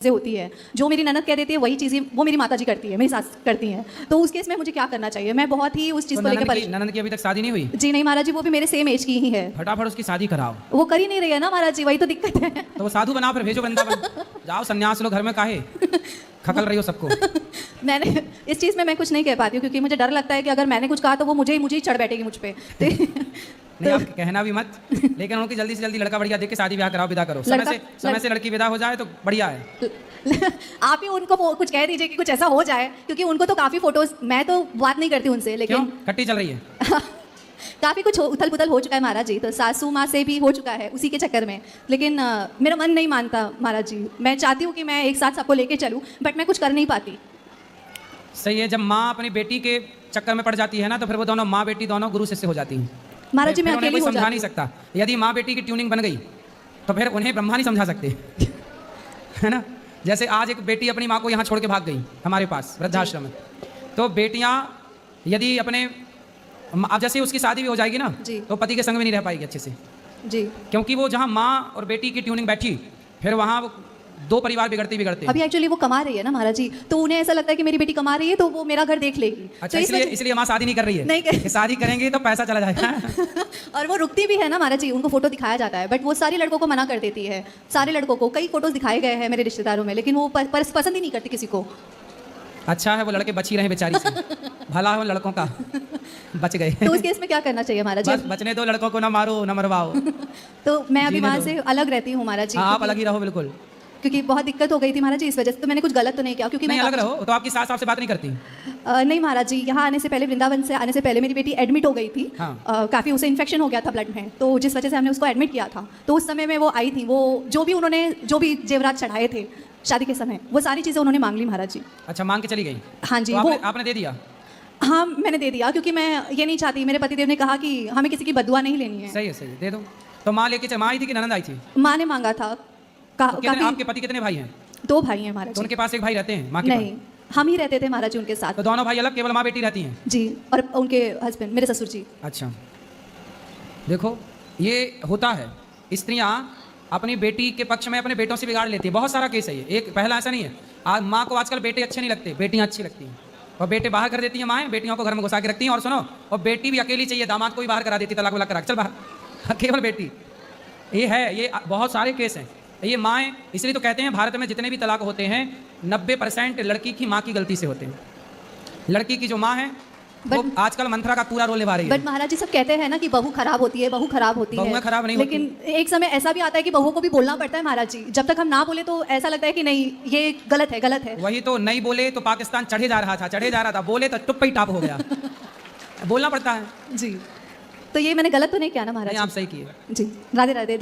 होती है, जो मेरी ननद कह देती है वही चीज़ें वो मेरी माताजी करती है, मेरी सास करती हैं। तो उस केस में मुझे क्या करना चाहिए? मैं बहुत ही उस चीज़ को लेकर परेशान। ननद की अभी तक शादी नहीं हुई? जी नहीं महाराज जी, वो भी मेरे सेम एज की ही है। फटाफट उसकी शादी कराओ। वो कर ही नहीं रही है ना महाराज जी, वही तो दिक्कत है। तो वो साधु बनाओ, फिर भेजो वृंदावन। जाओ संन्यास लो, घर में काहे खकल रही हो सबको। मैंने इस चीज़ में मैं कुछ नहीं कह पाती हूँ, क्योंकि मुझे डर लगता है कि अगर मैंने कुछ कहा तो वो मुझे ही चढ़ बैठेगी मुझ पे। नहीं, आप कहना भी मत, लेकिन उनकी जल्दी से जल्दी लड़का बढ़िया देख के शादी ब्याह कराओ, विदा करो। समय से लड़की विदा हो जाए तो बढ़िया है। आप ही उनको कुछ कह दीजिए कि कुछ ऐसा हो जाए, क्योंकि उनको तो काफ़ी फोटोज, मैं तो बात नहीं करती उनसे, लेकिन कट्टी चल रही है। काफ़ी कुछ उथल पुथल हो चुका है महाराज जी, तो सासू माँ से भी हो चुका है उसी के चक्कर में। लेकिन मेरा मन नहीं मानता महाराज जी, मैं चाहती हूँ कि मैं एक साथ सबको लेके चलूँ, बट मैं कुछ कर नहीं पाती। सही है, जब माँ अपनी बेटी के चक्कर में पड़ जाती है ना, तो फिर वो दोनों माँ बेटी दोनों गुरु शिष्य हो जाती हैं। महाराज जी मैं अकेली हो समझा नहीं सकता। यदि माँ बेटी की ट्यूनिंग बन गई तो फिर उन्हें ब्रह्मा नहीं समझा सकते। है ना? जैसे आज एक बेटी अपनी माँ को यहाँ छोड़ के भाग गई हमारे पास वृद्धाश्रम में, तो बेटियाँ यदि अपने, अब जैसे उसकी शादी भी हो जाएगी ना, तो पति के संग में नहीं रह पाएगी अच्छे से जी, क्योंकि वो जहाँ माँ और बेटी की ट्यूनिंग बैठी, फिर वहाँ दो परिवार बिगड़ते। अभी एक्चुअली वो कमा रही है ना महाराज जी, तो उन्हें ऐसा लगता है कि मेरी बेटी कमा रही है तो वो मेरा घर देख लेगी। अच्छा, तो इसलिए माँ शादी नहीं कर रही है? नहीं शादी करेंगे तो पैसा चला जाएगा। और वो रुकती भी है ना महाराज जी, उनको फोटो दिखाया जाता है, बट वो सारे लड़कों को मना कर देती है। सारे लड़कों को कई फोटोज दिखाए गए हैं मेरे रिश्तेदारों में, लेकिन वो पसंद ही नहीं करती किसी को। अच्छा है, वो लड़के बच ही रहे बेचारी से। भला हो लड़कों का, बच गए। तो उस केस में क्या करना चाहिए महाराज जी? बचने दो लड़कों को, ना मारो ना मरवाओ। तो मैं अभी वहाँ से अलग रहती हूँ महाराज जी। आप अलग ही रहो बिल्कुल, क्योंकि बहुत दिक्कत हो गई थी महाराज जी इस वजह से। तो मैंने कुछ गलत तो नहीं किया, क्योंकि मैं अलग रहो। तो आपकी सास आपसे बात नहीं करती? नहीं महाराज जी, यहाँ आने से पहले, वृंदावन से आने से पहले मेरी बेटी एडमिट हो गई थी। हाँ। काफ़ी उसे इन्फेक्शन हो गया था ब्लड में, तो जिस वजह से हमने उसको एडमिट किया था। तो उस समय में वो आई थी, वो उन्होंने जो भी जेवरात चढ़ाए थे शादी के समय, वो सारी चीज़ें उन्होंने मांग ली महाराज जी। अच्छा, मांग के चली गई? हाँ जी। तो आपने दे दिया? हाँ मैंने दे दिया, क्योंकि मैं ये नहीं चाहती, मेरे पतिदेव ने कहा कि हमें किसी की बदुआ नहीं लेनी है। सही है, दे दो। तो माँ लेके माँ आई थी कि ननद आई थी? माँ ने मांगा था। आपके पति कितने भाई हैं? 2 भाई हैं महाराज। तो उनके पास एक भाई रहते हैं? माँ के नहीं, हम ही रहते थे महाराज जी उनके साथ। तो दोनों भाई अलग, केवल माँ बेटी रहती हैं? जी, और उनके हस्बैंड मेरे ससुर जी। अच्छा, देखो ये होता है, स्त्रियाँ अपनी बेटी के पक्ष में अपने बेटों से बिगाड़ लेती है। बहुत सारा केस है ये, एक पहला ऐसा नहीं है। आज माँ को आजकल बेटे अच्छे नहीं लगते, बेटियाँ अच्छी लगती हैं, और बेटे बाहर कर देती हैं माएँ, बेटियों को घर में घुसा के रखती हैं। और सुनो, और बेटी भी अकेली चाहिए, दामाद को भी बाहर करा देती, तलाक वलाक करा, चल बाहर, केवल बेटी। ये है, ये बहुत सारे केस हैं। ये माएँ, इसलिए तो कहते हैं भारत में जितने भी तलाक होते हैं 90% लड़की की माँ की गलती से होते हैं। लड़की की जो माँ है वो आजकल मंत्रा का पूरा रोल निभा रही है। बट महाराज जी सब कहते हैं ना कि बहू खराब होती है, बहू खराब होती है। बहू खराब नहीं लेकिन होती। एक समय ऐसा भी आता है कि बहू को भी बोलना पड़ता है महाराज जी। जब तक हम ना बोले तो ऐसा लगता है कि नहीं ये गलत है, गलत है। वही तो, नहीं बोले तो पाकिस्तान चढ़े जा रहा था, बोले तो टुप्पा ही टाप हो गया। बोलना पड़ता है जी। तो ये मैंने गलत तो नहीं किया ना महाराज? आप सही किए जी। राधे राधे।